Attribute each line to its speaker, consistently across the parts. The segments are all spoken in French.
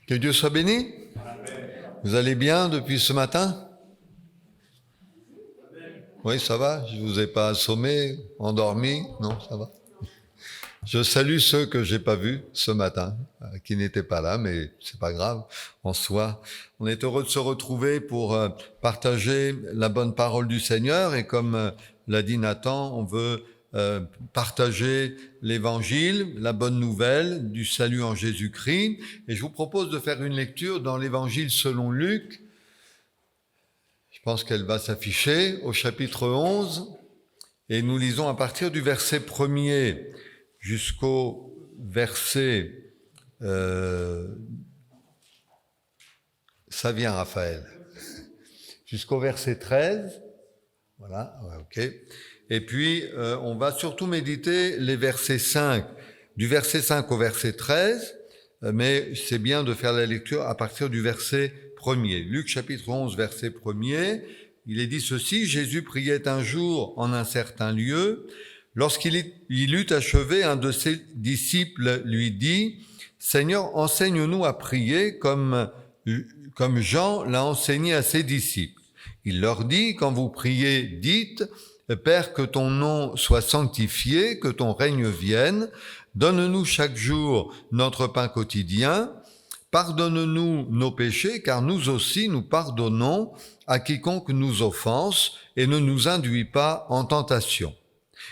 Speaker 1: Que Dieu soit béni. Amen. Vous allez bien depuis ce matin? Oui, ça va. Je ne vous ai pas assommé, endormi. Non, ça va. Je salue ceux que j'ai pas vus ce matin, qui n'étaient pas là, mais c'est pas grave en soi. On est heureux de se retrouver pour partager la bonne parole du Seigneur, et comme l'a dit Nathan, on veut partager l'évangile, la bonne nouvelle du salut en Jésus-Christ. Et je vous propose de faire une lecture dans l'évangile selon Luc. Je pense qu'elle va s'afficher au chapitre 11, et nous lisons à partir du verset 1er jusqu'au verset... ça vient, Raphaël. Jusqu'au verset 13. Voilà, ok. Et puis, on va surtout méditer les versets 5, du verset 5 au verset 13, mais c'est bien de faire la lecture à partir du verset 1er. Luc chapitre 11, verset 1er, il est dit ceci: Jésus priait un jour en un certain lieu. Lorsqu'il eut achevé, un de ses disciples lui dit: Seigneur, enseigne-nous à prier comme Jean l'a enseigné à ses disciples. Il leur dit: Quand vous priez, dites: Père, que ton nom soit sanctifié, que ton règne vienne. Donne-nous chaque jour notre pain quotidien. Pardonne-nous nos péchés, car nous aussi nous pardonnons à quiconque nous offense, et ne nous induis pas en tentation.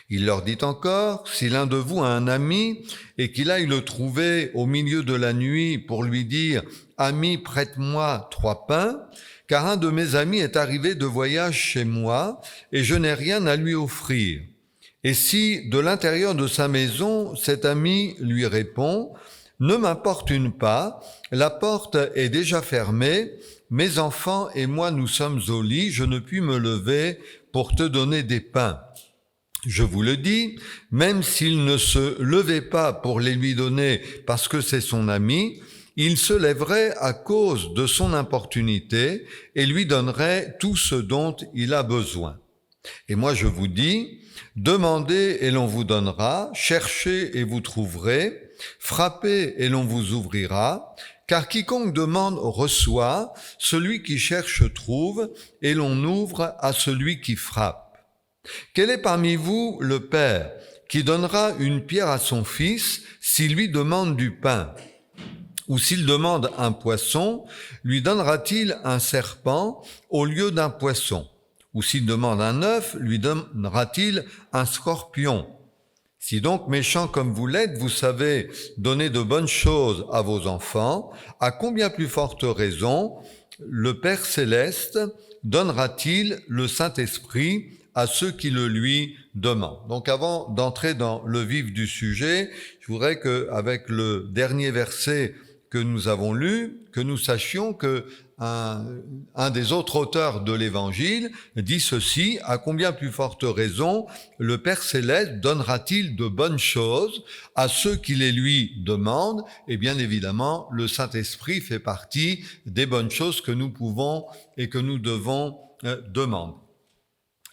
Speaker 1: Il leur dit encore: Si l'un de vous a un ami, et qu'il aille le trouver au milieu de la nuit pour lui dire: Ami, prête-moi 3 pains, car un de mes amis est arrivé de voyage chez moi, et je n'ai rien à lui offrir. Et si, de l'intérieur de sa maison, cet ami lui répond: Ne m'importune pas, la porte est déjà fermée, mes enfants et moi nous sommes au lit, je ne puis me lever pour te donner des pains. Je vous le dis, même s'il ne se levait pas pour les lui donner parce que c'est son ami, il se lèverait à cause de son importunité et lui donnerait tout ce dont il a besoin. Et moi je vous dis, demandez et l'on vous donnera, cherchez et vous trouverez, frappez et l'on vous ouvrira, car quiconque demande reçoit, celui qui cherche trouve, et l'on ouvre à celui qui frappe. Quel est parmi vous le père qui donnera une pierre à son fils s'il lui demande du pain? Ou s'il demande un poisson, lui donnera-t-il un serpent au lieu d'un poisson? Ou s'il demande un œuf, lui donnera-t-il un scorpion? Si donc, méchants comme vous l'êtes, vous savez donner de bonnes choses à vos enfants, à combien plus forte raison le Père Céleste donnera-t-il le Saint-Esprit à ceux qui le lui demandent? Donc avant d'entrer dans le vif du sujet, je voudrais qu'avec le dernier verset que nous avons lu, que nous sachions que un des autres auteurs de l'Évangile dit ceci: à combien plus forte raison le Père Céleste donnera-t-il de bonnes choses à ceux qui les lui demandent? Et bien évidemment, le Saint-Esprit fait partie des bonnes choses que nous pouvons et que nous devons demander.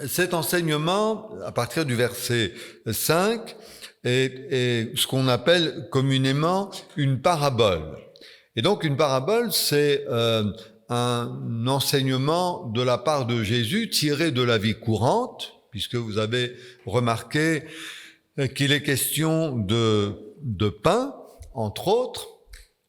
Speaker 1: Cet enseignement, à partir du verset 5, est ce qu'on appelle communément une parabole. Et donc une parabole, c'est un enseignement de la part de Jésus tiré de la vie courante, puisque vous avez remarqué qu'il est question de pain, entre autres,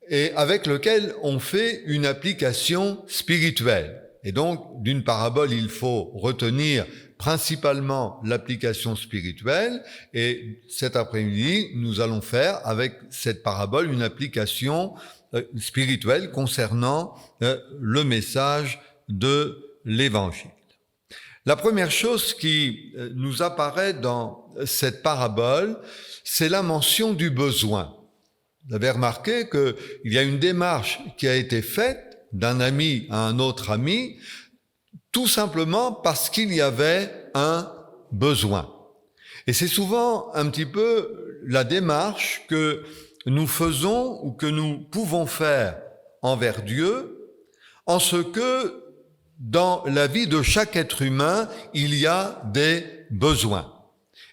Speaker 1: et avec lequel on fait une application spirituelle. Et donc, d'une parabole, il faut retenir principalement l'application spirituelle, et cet après-midi, nous allons faire avec cette parabole une application spirituelle concernant le message de l'Évangile. La première chose qui nous apparaît dans cette parabole, c'est la mention du besoin. Vous avez remarqué qu'il y a une démarche qui a été faite d'un ami à un autre ami, tout simplement parce qu'il y avait un besoin. Et c'est souvent un petit peu la démarche que nous faisons ou que nous pouvons faire envers Dieu, en ce que dans la vie de chaque être humain, il y a des besoins.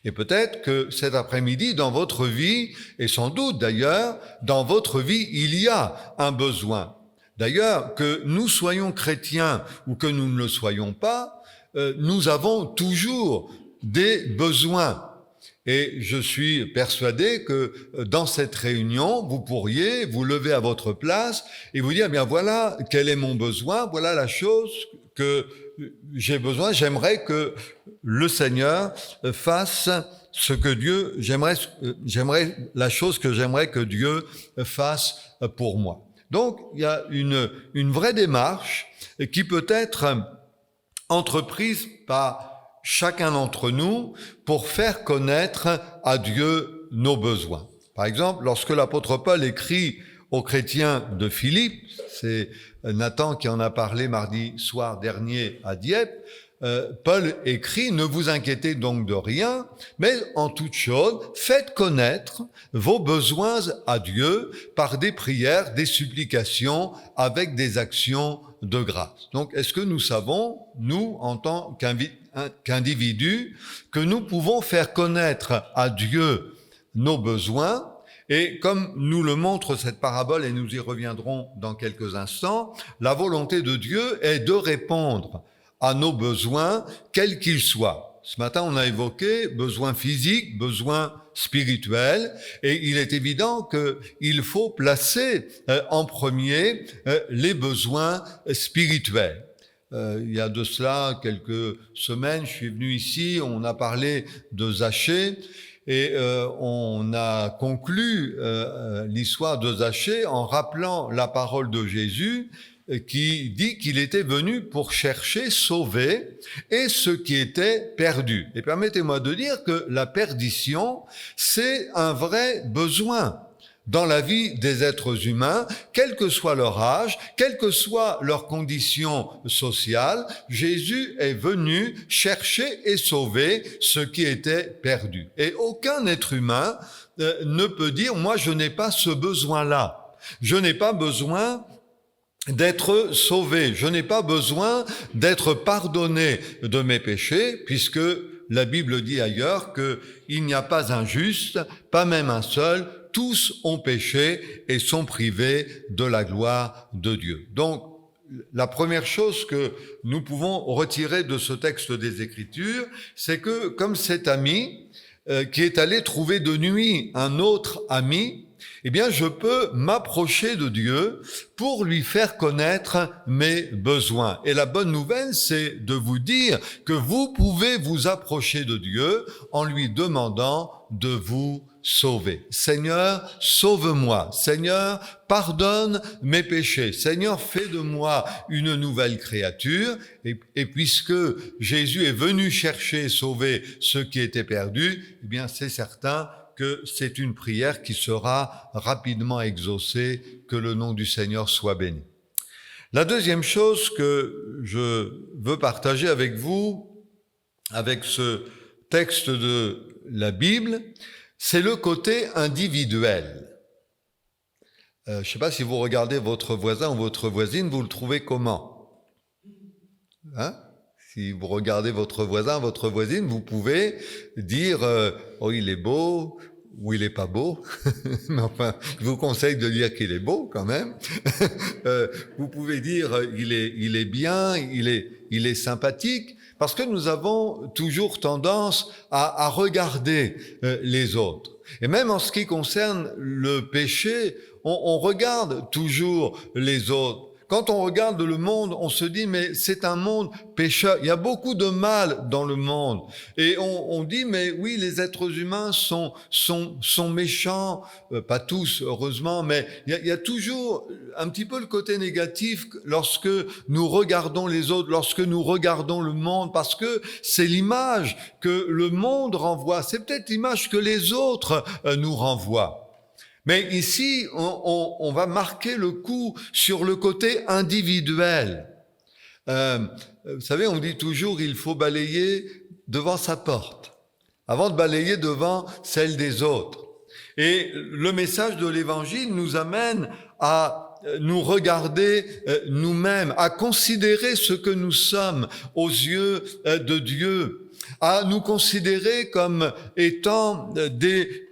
Speaker 1: Et peut-être que cet après-midi, dans votre vie, et sans doute d'ailleurs, dans votre vie, il y a un besoin. D'ailleurs, que nous soyons chrétiens ou que nous ne le soyons pas, nous avons toujours des besoins. Et je suis persuadé que dans cette réunion, vous pourriez vous lever à votre place et vous dire, bien voilà, quel est mon besoin, voilà la chose que j'ai besoin, j'aimerais que le Seigneur fasse ce que Dieu, j'aimerais la chose que j'aimerais que Dieu fasse pour moi. Donc, il y a une vraie démarche qui peut être entreprise par chacun d'entre nous pour faire connaître à Dieu nos besoins. Par exemple, lorsque l'apôtre Paul écrit aux chrétiens de Philippe, c'est Nathan qui en a parlé mardi soir dernier à Dieppe, Paul écrit « Ne vous inquiétez donc de rien, mais en toute chose, faites connaître vos besoins à Dieu par des prières, des supplications, avec des actions de grâce. » Donc, est-ce que nous savons, nous, en tant qu'individus, que nous pouvons faire connaître à Dieu nos besoins? Et comme nous le montre cette parabole, et nous y reviendrons dans quelques instants, la volonté de Dieu est de répondre à nos besoins, quels qu'ils soient. Ce matin, on a évoqué besoins physiques, besoins spirituels, et il est évident qu'il faut placer en premier les besoins spirituels. Il y a de cela quelques semaines, je suis venu ici, on a parlé de Zachée, et on a conclu l'histoire de Zachée en rappelant la parole de Jésus qui dit qu'il était venu pour chercher, sauver et ce qui était perdu. Et permettez-moi de dire que la perdition, c'est un vrai besoin dans la vie des êtres humains, quel que soit leur âge, quelle que soit leur condition sociale. Jésus est venu chercher et sauver ce qui était perdu. Et aucun être humain ne peut dire « moi je n'ai pas ce besoin-là, je n'ai pas besoin d'être sauvé, je n'ai pas besoin d'être pardonné de mes péchés, puisque la Bible dit ailleurs qu'il n'y a pas un juste, pas même un seul, tous ont péché et sont privés de la gloire de Dieu. » Donc, la première chose que nous pouvons retirer de ce texte des Écritures, c'est que comme cet ami qui est allé trouver de nuit un autre ami, eh bien, je peux m'approcher de Dieu pour lui faire connaître mes besoins. Et la bonne nouvelle, c'est de vous dire que vous pouvez vous approcher de Dieu en lui demandant de vous sauver. Seigneur, sauve-moi. Seigneur, pardonne mes péchés. Seigneur, fais de moi une nouvelle créature. Et puisque Jésus est venu chercher et sauver ce qui était perdu, eh bien, c'est certain que c'est une prière qui sera rapidement exaucée, que le nom du Seigneur soit béni. La deuxième chose que je veux partager avec vous, avec ce texte de la Bible, c'est le côté individuel. Je ne sais pas si vous regardez votre voisin ou votre voisine, vous le trouvez comment ? Si vous regardez votre voisin, votre voisine, vous pouvez dire « oh, il est beau » ou « il est pas beau ». Mais enfin, je vous conseille de dire qu'il est beau quand même. Vous pouvez dire « il est bien »,« il est sympathique », parce que nous avons toujours tendance à regarder les autres. Et même en ce qui concerne le péché, on regarde toujours les autres. Quand on regarde le monde, on se dit, mais c'est un monde pécheur. Il y a beaucoup de mal dans le monde. Et on dit, mais oui, les êtres humains sont méchants. Pas tous, heureusement, mais il y a toujours un petit peu le côté négatif lorsque nous regardons les autres, lorsque nous regardons le monde, parce que c'est l'image que le monde renvoie. C'est peut-être l'image que les autres nous renvoient. Mais ici, on va marquer le coup sur le côté individuel. Vous savez, on dit toujours il faut balayer devant sa porte, avant de balayer devant celle des autres. Et le message de l'Évangile nous amène à nous regarder nous-mêmes, à considérer ce que nous sommes aux yeux de Dieu, à nous considérer comme étant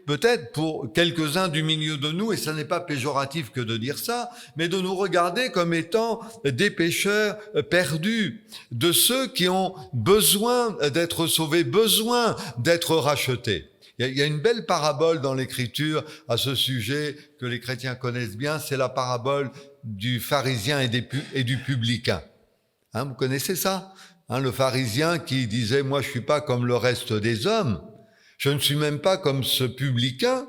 Speaker 1: peut-être pour quelques-uns du milieu de nous, et ce n'est pas péjoratif que de dire ça, mais de nous regarder comme étant des pécheurs perdus, de ceux qui ont besoin d'être sauvés, besoin d'être rachetés. Il y a une belle parabole dans l'Écriture à ce sujet que les chrétiens connaissent bien, c'est la parabole du pharisien et du publicain. Vous connaissez ça ? Le pharisien qui disait « Moi, je ne suis pas comme le reste des hommes, je ne suis même pas comme ce publicain ».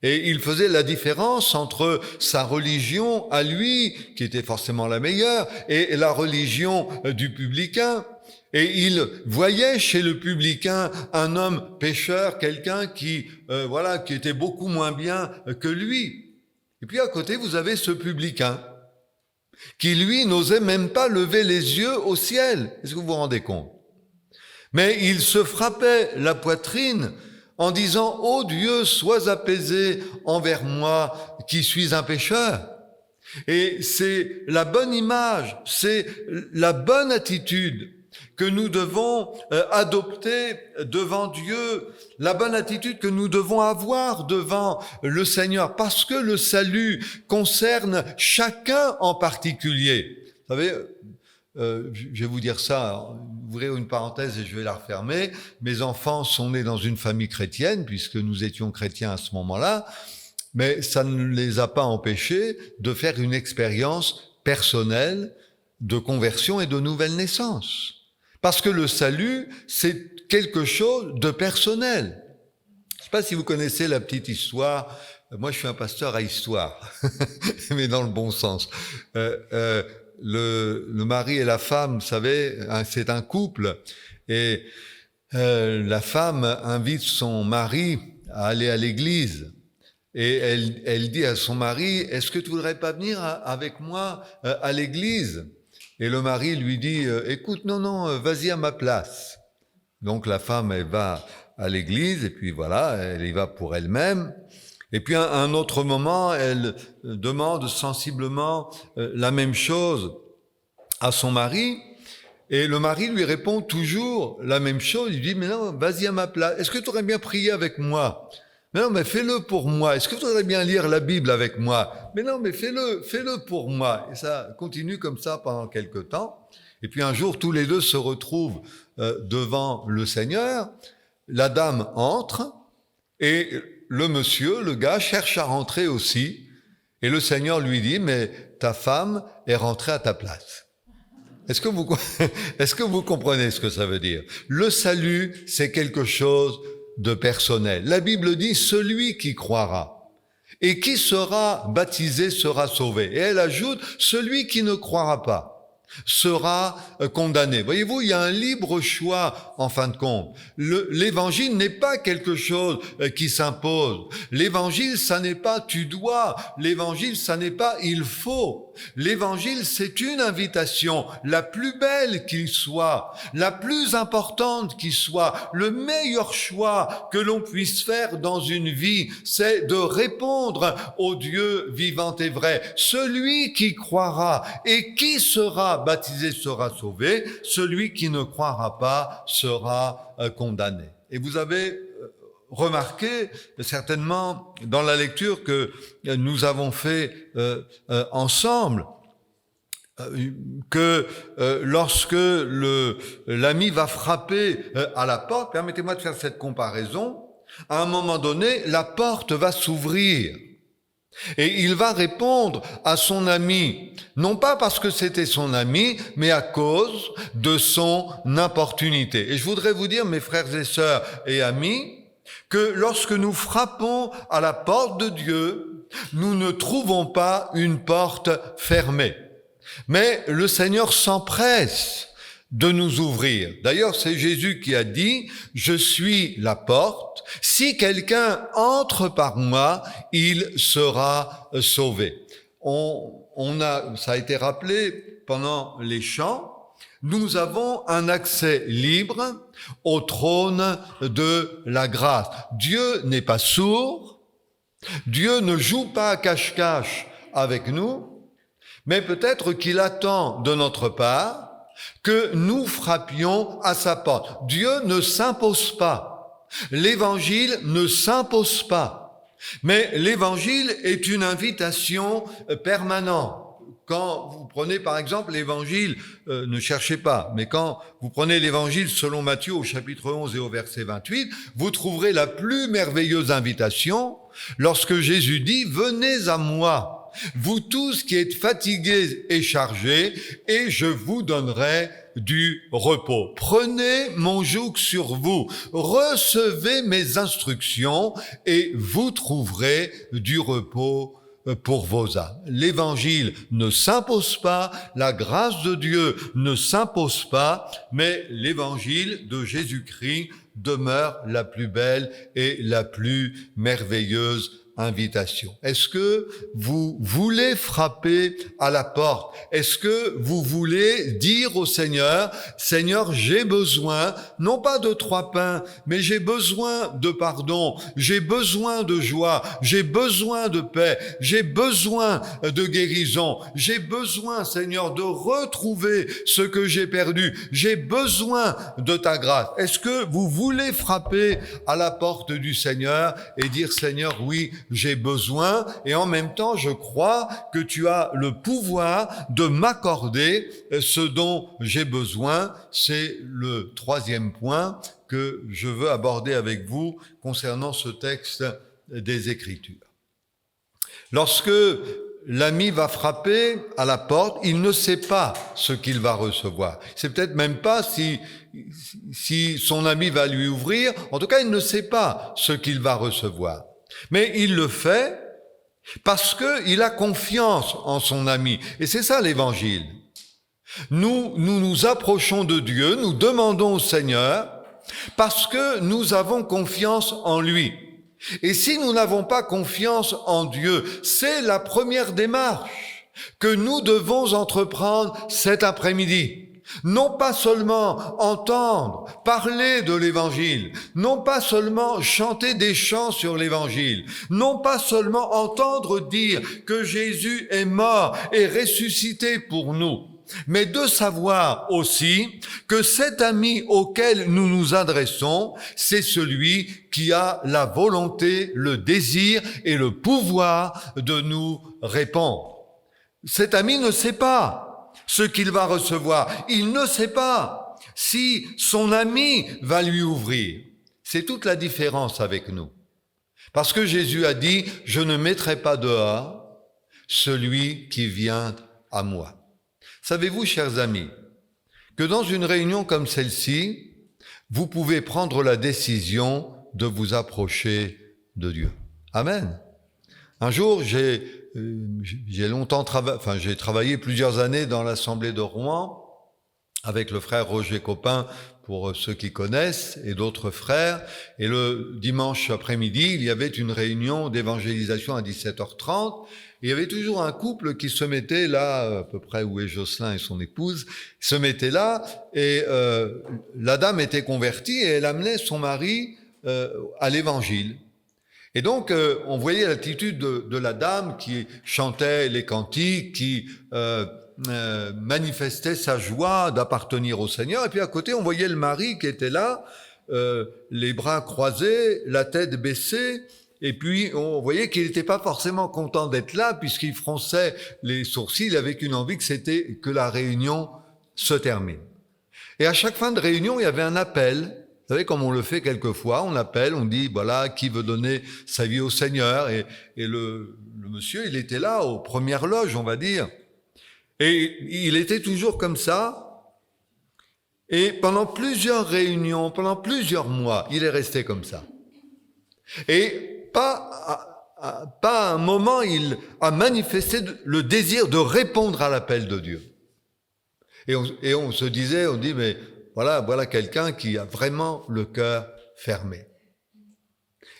Speaker 1: Et il faisait la différence entre sa religion à lui, qui était forcément la meilleure, et la religion du publicain. Et il voyait chez le publicain un homme pécheur, quelqu'un qui était beaucoup moins bien que lui. Et puis à côté, vous avez ce publicain qui, lui, n'osait même pas lever les yeux au ciel. Est-ce que vous vous rendez compte ? Mais il se frappait la poitrine en disant « Ô Dieu, sois apaisé envers moi qui suis un pécheur ». Et c'est la bonne image, c'est la bonne attitude que nous devons adopter devant Dieu, la bonne attitude que nous devons avoir devant le Seigneur, parce que le salut concerne chacun en particulier. Vous savez, je vais vous dire ça, ouvrir une parenthèse et je vais la refermer. Mes enfants sont nés dans une famille chrétienne, puisque nous étions chrétiens à ce moment-là, mais ça ne les a pas empêchés de faire une expérience personnelle de conversion et de nouvelle naissance. Parce que le salut, c'est quelque chose de personnel. Je ne sais pas si vous connaissez la petite histoire. Moi, je suis un pasteur à histoire, mais dans le bon sens. Le mari et la femme, vous savez, c'est un couple. Et la femme invite son mari à aller à l'église. Et elle dit à son mari, « Est-ce que tu voudrais pas venir avec moi à l'église ?» Et le mari lui dit, « Écoute, non, vas-y à ma place. » Donc la femme, elle va à l'église, et puis voilà, elle y va pour elle-même. Et puis à un autre moment, elle demande sensiblement la même chose à son mari, et le mari lui répond toujours la même chose. Il dit, « Mais non, vas-y à ma place. Est-ce que tu aurais bien prié avec moi ? » « Mais non, mais fais-le pour moi. Est-ce que tu voudrais bien lire la Bible avec moi ? Mais non, mais fais-le pour moi. » Et ça continue comme ça pendant quelque temps. Et puis un jour, tous les deux se retrouvent devant le Seigneur. La dame entre et le monsieur, le gars, cherche à rentrer aussi. Et le Seigneur lui dit, « Mais ta femme est rentrée à ta place. » Est-ce que vous comprenez ce que ça veut dire ? Le salut, c'est quelque chose de personnel. La Bible dit « celui qui croira et qui sera baptisé sera sauvé ». Et elle ajoute « celui qui ne croira pas sera condamné ». Voyez-vous, il y a un libre choix en fin de compte. L'évangile n'est pas quelque chose qui s'impose. L'évangile, ça n'est pas « tu dois ». L'évangile, ça n'est pas « il faut ». L'évangile, c'est une invitation, la plus belle qu'il soit, la plus importante qu'il soit. Le meilleur choix que l'on puisse faire dans une vie, c'est de répondre au Dieu vivant et vrai. Celui qui croira et qui sera baptisé sera sauvé, celui qui ne croira pas sera condamné. Et vous avez remarqué certainement dans la lecture que nous avons fait ensemble que lorsque l'ami va frapper à la porte, permettez-moi de faire cette comparaison, à un moment donné, la porte va s'ouvrir. Et il va répondre à son ami, non pas parce que c'était son ami, mais à cause de son importunité. Et je voudrais vous dire, mes frères et sœurs et amis, que lorsque nous frappons à la porte de Dieu, nous ne trouvons pas une porte fermée. Mais le Seigneur s'empresse de nous ouvrir. D'ailleurs, c'est Jésus qui a dit « Je suis la porte. Si quelqu'un entre par moi, il sera sauvé. » Ça a été rappelé pendant les chants. Nous avons un accès libre au trône de la grâce. Dieu n'est pas sourd. Dieu ne joue pas à cache-cache avec nous, mais peut-être qu'il attend de notre part que nous frappions à sa porte. Dieu ne s'impose pas. L'Évangile ne s'impose pas. Mais l'Évangile est une invitation permanente. Quand vous prenez par exemple l'Évangile, ne cherchez pas, mais quand vous prenez l'Évangile selon Matthieu au chapitre 11 et au verset 28, vous trouverez la plus merveilleuse invitation lorsque Jésus dit « Venez à moi, vous tous qui êtes fatigués et chargés, et je vous donnerai du repos. Prenez mon joug sur vous, recevez mes instructions, et vous trouverez du repos pour vos âmes. » L'Évangile ne s'impose pas, la grâce de Dieu ne s'impose pas, mais l'Évangile de Jésus-Christ demeure la plus belle et la plus merveilleuse invitation. Est-ce que vous voulez frapper à la porte? Est-ce que vous voulez dire au Seigneur, Seigneur, j'ai besoin, non pas de 3 pains, mais j'ai besoin de pardon, j'ai besoin de joie, j'ai besoin de paix, j'ai besoin de guérison, j'ai besoin, Seigneur, de retrouver ce que j'ai perdu, j'ai besoin de ta grâce. Est-ce que vous voulez frapper à la porte du Seigneur et dire, Seigneur, oui, j'ai besoin, et en même temps, je crois que tu as le pouvoir de m'accorder ce dont j'ai besoin. C'est le 3e point que je veux aborder avec vous concernant ce texte des Écritures. Lorsque l'ami va frapper à la porte, il ne sait pas ce qu'il va recevoir. C'est peut-être même pas si son ami va lui ouvrir. En tout cas, il ne sait pas ce qu'il va recevoir. Mais il le fait parce qu'il a confiance en son ami. Et c'est ça l'Évangile. Nous approchons de Dieu, nous demandons au Seigneur parce que nous avons confiance en lui. Et si nous n'avons pas confiance en Dieu, c'est la première démarche que nous devons entreprendre cet après-midi. Non pas seulement entendre parler de l'Évangile, non pas seulement chanter des chants sur l'Évangile, non pas seulement entendre dire que Jésus est mort et ressuscité pour nous, mais de savoir aussi que cet ami auquel nous nous adressons, c'est celui qui a la volonté, le désir et le pouvoir de nous répondre. Cet ami ne sait pas ce qu'il va recevoir. Il ne sait pas si son ami va lui ouvrir. C'est toute la différence avec nous. Parce que Jésus a dit, je ne mettrai pas dehors celui qui vient à moi. Savez-vous, chers amis, que dans une réunion comme celle-ci, vous pouvez prendre la décision de vous approcher de Dieu. Amen. Un jour, j'ai travaillé plusieurs années dans l'Assemblée de Rouen avec le frère Roger Copin, pour ceux qui connaissent, et d'autres frères. Et le dimanche après-midi, il y avait une réunion d'évangélisation à 17h30. Et il y avait toujours un couple qui se mettait là, à peu près où est Jocelyn et son épouse, se mettaient là, et la dame était convertie et elle amenait son mari à l'Évangile. Et donc, on voyait l'attitude de la dame qui chantait les cantiques, qui manifestait sa joie d'appartenir au Seigneur. Et puis à côté, on voyait le mari qui était là, les bras croisés, la tête baissée. Et puis, on voyait qu'il n'était pas forcément content d'être là, puisqu'il fronçait les sourcils avec une envie que que la réunion se termine. Et à chaque fin de réunion, il y avait un appel. Vous savez, comme on le fait quelquefois, on appelle, on dit, voilà, qui veut donner sa vie au Seigneur? Et le monsieur, il était là, aux premières loges, on va dire. Et il était toujours comme ça. Et pendant plusieurs réunions, pendant plusieurs mois, il est resté comme ça. Et pas à un moment, il a manifesté le désir de répondre à l'appel de Dieu. Et on se disait, on dit, mais voilà quelqu'un qui a vraiment le cœur fermé.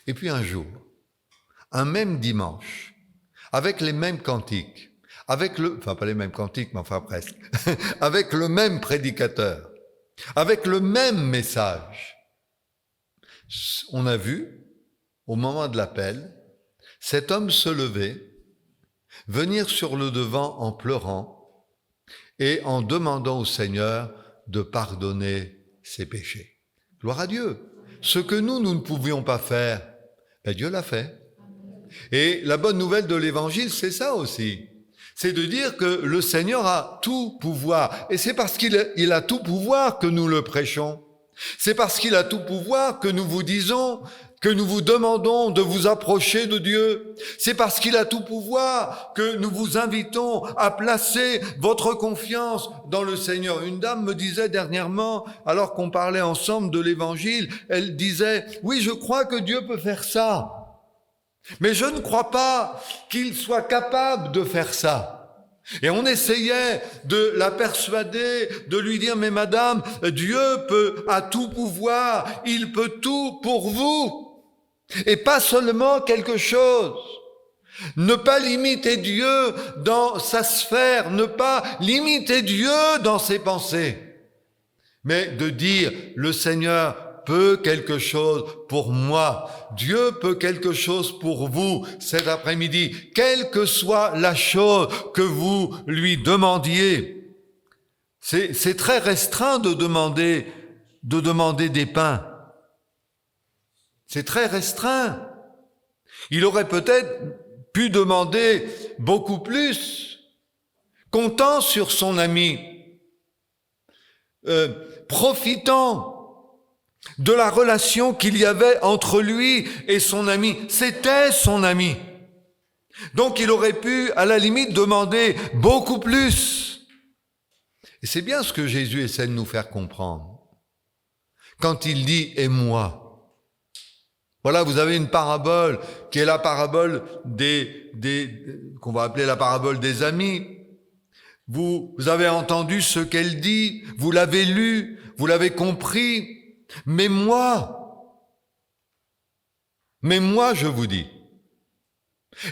Speaker 1: Et puis un jour, un même dimanche, avec les mêmes cantiques, pas les mêmes cantiques, mais enfin presque, avec le même prédicateur, avec le même message, on a vu, au moment de l'appel, cet homme se lever venir sur le devant en pleurant et en demandant au Seigneur de pardonner ses péchés. Gloire à Dieu. Ce que nous ne pouvions pas faire, Dieu l'a fait. Et la bonne nouvelle de l'Évangile, c'est ça aussi. C'est de dire que le Seigneur a tout pouvoir. Et c'est parce qu'il a tout pouvoir que nous le prêchons. C'est parce qu'il a tout pouvoir que nous vous disons, que nous vous demandons de vous approcher de Dieu. C'est parce qu'il a tout pouvoir que nous vous invitons à placer votre confiance dans le Seigneur. Une dame me disait dernièrement, alors qu'on parlait ensemble de l'Évangile, elle disait, oui, je crois que Dieu peut faire ça. Mais je ne crois pas qu'il soit capable de faire ça. Et on essayait de la persuader, de lui dire, mais madame, Dieu a tout pouvoir, il peut tout pour vous. Et pas seulement quelque chose. Ne pas limiter Dieu dans sa sphère, ne pas limiter Dieu dans ses pensées. Mais de dire, le Seigneur peut quelque chose pour moi. Dieu peut quelque chose pour vous cet après-midi, quelle que soit la chose que vous lui demandiez. C'est très restreint de demander des pains. C'est très restreint. Il aurait peut-être pu demander beaucoup plus, comptant sur son ami, profitant de la relation qu'il y avait entre lui et son ami. C'était son ami. Donc il aurait pu, à la limite, demander beaucoup plus. Et c'est bien ce que Jésus essaie de nous faire comprendre. Quand il dit « et moi ». Voilà, vous avez une parabole qui est la parabole qu'on va appeler la parabole des amis. Vous avez entendu ce qu'elle dit, vous l'avez lu, vous l'avez compris. Mais moi, je vous dis.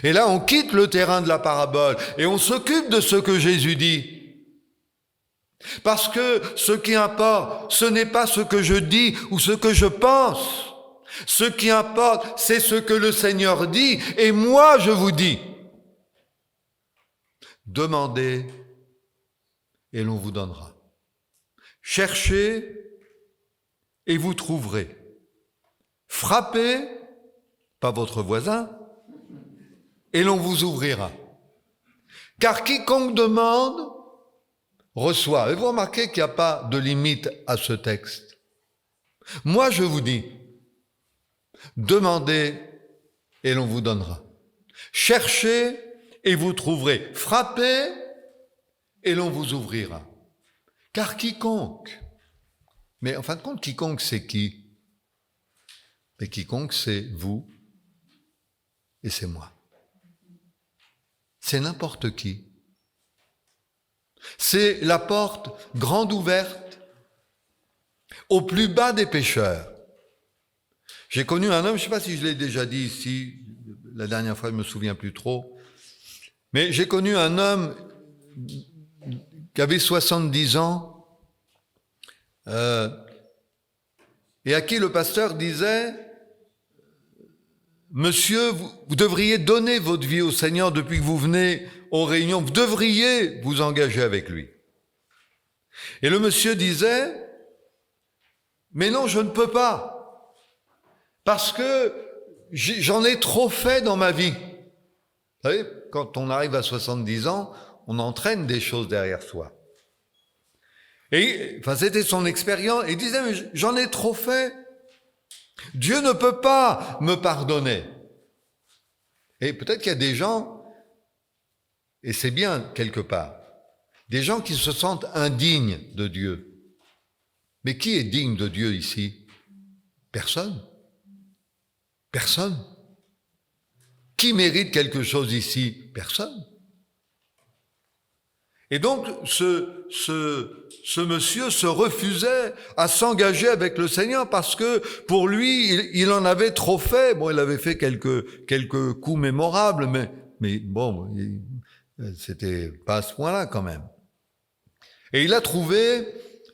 Speaker 1: Et là, on quitte le terrain de la parabole et on s'occupe de ce que Jésus dit. Parce que ce qui importe, ce n'est pas ce que je dis ou ce que je pense. Ce qui importe, c'est ce que le Seigneur dit et moi, je vous dis. Demandez et l'on vous donnera. Cherchez et vous trouverez. Frappez, pas votre voisin, et l'on vous ouvrira. Car quiconque demande, reçoit. Et vous remarquez qu'il n'y a pas de limite à ce texte. Moi, je vous dis, demandez et l'on vous donnera. Cherchez et vous trouverez. Frappez et l'on vous ouvrira. Car quiconque, mais en fin de compte, quiconque c'est qui? Mais quiconque c'est vous et c'est moi. C'est n'importe qui. C'est la porte grande ouverte au plus bas des pécheurs. J'ai connu un homme, je ne sais pas si je l'ai déjà dit ici, la dernière fois je ne me souviens plus trop, mais j'ai connu un homme qui avait 70 ans et à qui le pasteur disait « Monsieur, vous devriez donner votre vie au Seigneur depuis que vous venez aux réunions, vous devriez vous engager avec lui. » Et le monsieur disait « Mais non, je ne peux pas, parce que j'en ai trop fait dans ma vie. » Vous savez, quand on arrive à 70 ans, on entraîne des choses derrière soi. Et enfin, c'était son expérience. Il disait, mais j'en ai trop fait. Dieu ne peut pas me pardonner. Et peut-être qu'il y a des gens, et c'est bien quelque part, des gens qui se sentent indignes de Dieu. Mais qui est digne de Dieu ici? Personne. Personne. Qui mérite quelque chose ici? Personne. Et donc, ce monsieur se refusait à s'engager avec le Seigneur parce que pour lui, il en avait trop fait. Bon, il avait fait quelques coups mémorables, mais bon, c'était pas à ce point-là quand même. Et il a trouvé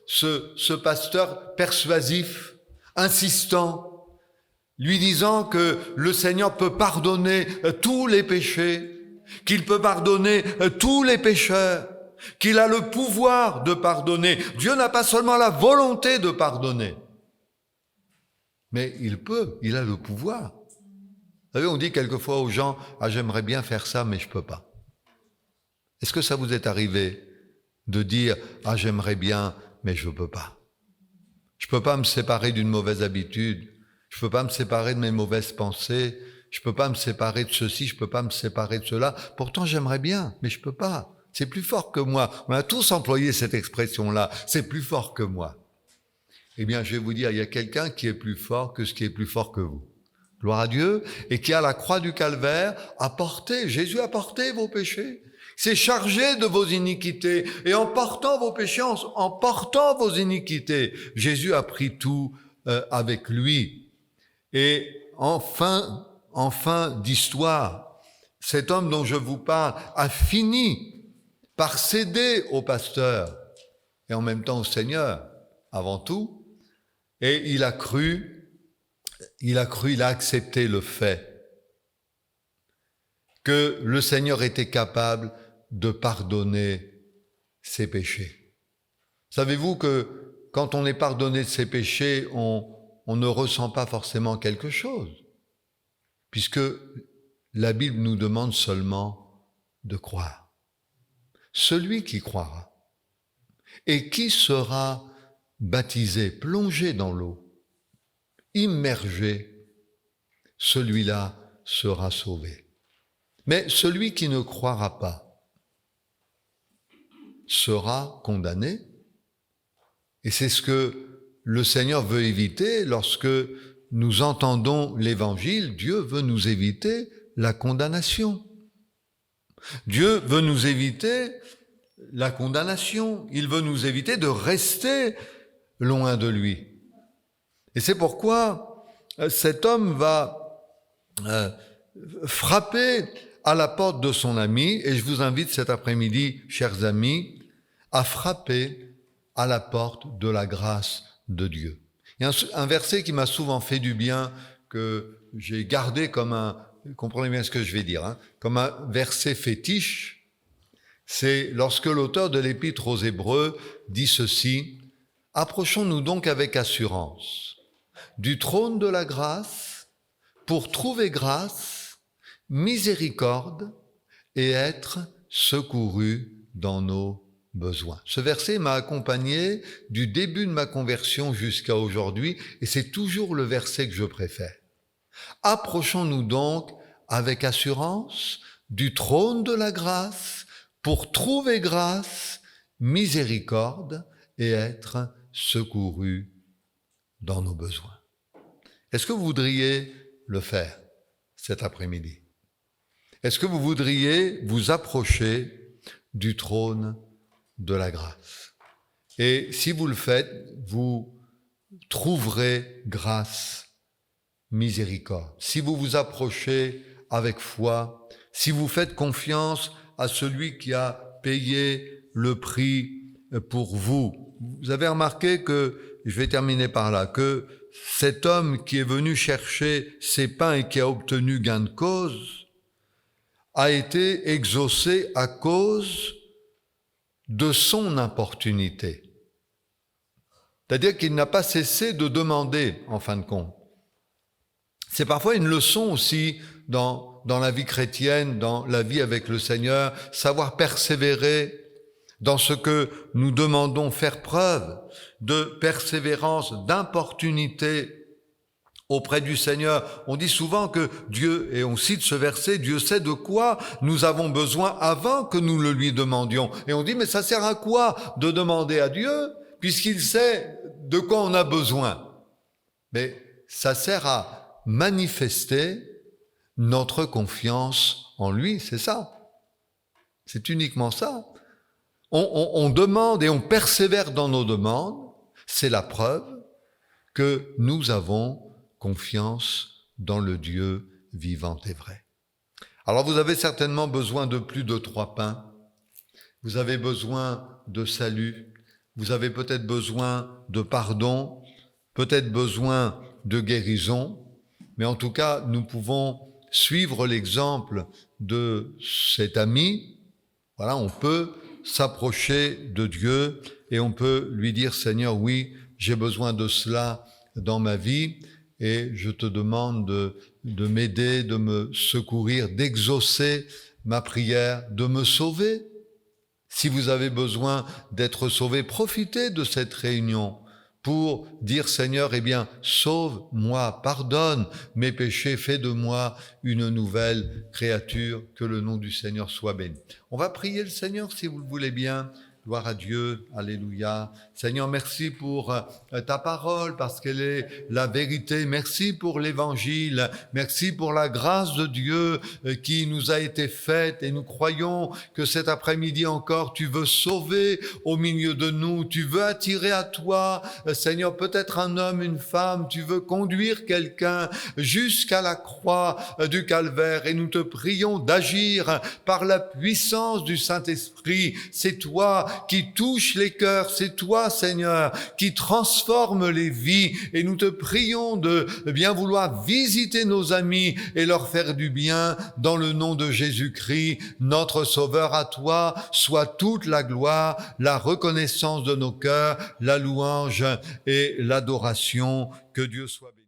Speaker 1: ce pasteur persuasif, insistant, lui disant que le Seigneur peut pardonner tous les péchés, qu'il peut pardonner tous les pécheurs, qu'il a le pouvoir de pardonner. Dieu n'a pas seulement la volonté de pardonner, mais il a le pouvoir. Vous savez, on dit quelquefois aux gens, « Ah, j'aimerais bien faire ça, mais je ne peux pas. » Est-ce que ça vous est arrivé de dire, « Ah, j'aimerais bien, mais je ne peux pas. Je ne peux pas me séparer d'une mauvaise habitude. Je ne peux pas me séparer de mes mauvaises pensées. Je ne peux pas me séparer de ceci, je ne peux pas me séparer de cela. Pourtant, j'aimerais bien, mais je ne peux pas. C'est plus fort que moi. » On a tous employé cette expression-là. C'est plus fort que moi. Eh bien, je vais vous dire, il y a quelqu'un qui est plus fort que ce qui est plus fort que vous. Gloire à Dieu. Et qui, à la croix du Calvaire, Jésus a porté vos péchés. Il s'est chargé de vos iniquités. Et en portant vos péchés, en portant vos iniquités, Jésus a pris tout avec lui. Et en fin d'histoire, cet homme dont je vous parle a fini par céder au pasteur et en même temps au Seigneur, avant tout. Et il a accepté le fait que le Seigneur était capable de pardonner ses péchés. Savez-vous que quand on est pardonné de ses péchés, on ne ressent pas forcément quelque chose, puisque la Bible nous demande seulement de croire. Celui qui croira et qui sera baptisé, plongé dans l'eau, immergé, celui-là sera sauvé. Mais celui qui ne croira pas sera condamné. Et c'est ce que le Seigneur veut éviter lorsque nous entendons l'Évangile. Dieu veut nous éviter la condamnation. Dieu veut nous éviter la condamnation. Il veut nous éviter de rester loin de lui. Et c'est pourquoi cet homme va frapper à la porte de son ami, et je vous invite cet après-midi, chers amis, à frapper à la porte de la grâce de Dieu. Il y a un verset qui m'a souvent fait du bien, que j'ai gardé comme comprenez bien ce que je vais dire, comme un verset fétiche. C'est lorsque l'auteur de l'Épître aux Hébreux dit ceci: « Approchons-nous donc avec assurance du trône de la grâce pour trouver grâce, miséricorde et être secourus dans nos besoins. » Ce verset m'a accompagné du début de ma conversion jusqu'à aujourd'hui, et c'est toujours le verset que je préfère. Approchons-nous donc avec assurance du trône de la grâce pour trouver grâce, miséricorde et être secourus dans nos besoins. Est-ce que vous voudriez le faire cet après-midi? Est-ce que vous voudriez vous approcher du trône de la grâce? Et si vous le faites, vous trouverez grâce, miséricorde. Si vous vous approchez avec foi, si vous faites confiance à celui qui a payé le prix pour vous. Vous avez remarqué que, je vais terminer par là, que cet homme qui est venu chercher ses pains et qui a obtenu gain de cause a été exaucé à cause de son importunité. C'est-à-dire qu'il n'a pas cessé de demander, en fin de compte. C'est parfois une leçon aussi dans la vie chrétienne, dans la vie avec le Seigneur, savoir persévérer dans ce que nous demandons, faire preuve de persévérance, d'importunité auprès du Seigneur. On dit souvent que Dieu, et on cite ce verset, Dieu sait de quoi nous avons besoin avant que nous le lui demandions. Et on dit, mais ça sert à quoi de demander à Dieu, puisqu'il sait de quoi on a besoin? Mais ça sert à manifester notre confiance en lui, c'est ça. C'est uniquement ça. On demande et on persévère dans nos demandes, c'est la preuve que nous avons confiance dans le Dieu vivant et vrai. Alors vous avez certainement besoin de plus de 3 pains, vous avez besoin de salut, vous avez peut-être besoin de pardon, peut-être besoin de guérison, mais en tout cas nous pouvons suivre l'exemple de cet ami, voilà, on peut s'approcher de Dieu et on peut lui dire, Seigneur, oui, j'ai besoin de cela dans ma vie et je te demande de m'aider, de me secourir, d'exaucer ma prière, de me sauver. Si vous avez besoin d'être sauvé, profitez de cette réunion pour dire, Seigneur, eh bien, sauve-moi, pardonne mes péchés, fais de moi une nouvelle créature, que le nom du Seigneur soit béni. On va prier le Seigneur si vous le voulez bien. Gloire à Dieu, alléluia. Seigneur, merci pour ta parole parce qu'elle est la vérité. Merci pour l'évangile. Merci pour la grâce de Dieu qui nous a été faite et nous croyons que cet après-midi encore, tu veux sauver au milieu de nous. Tu veux attirer à toi, Seigneur, peut-être un homme, une femme. Tu veux conduire quelqu'un jusqu'à la croix du calvaire et nous te prions d'agir par la puissance du Saint-Esprit. C'est toi qui touche les cœurs, c'est toi, Seigneur, qui transforme les vies et nous te prions de bien vouloir visiter nos amis et leur faire du bien dans le nom de Jésus-Christ, notre Sauveur. À toi soit toute la gloire, la reconnaissance de nos cœurs, la louange et l'adoration. Que Dieu soit béni.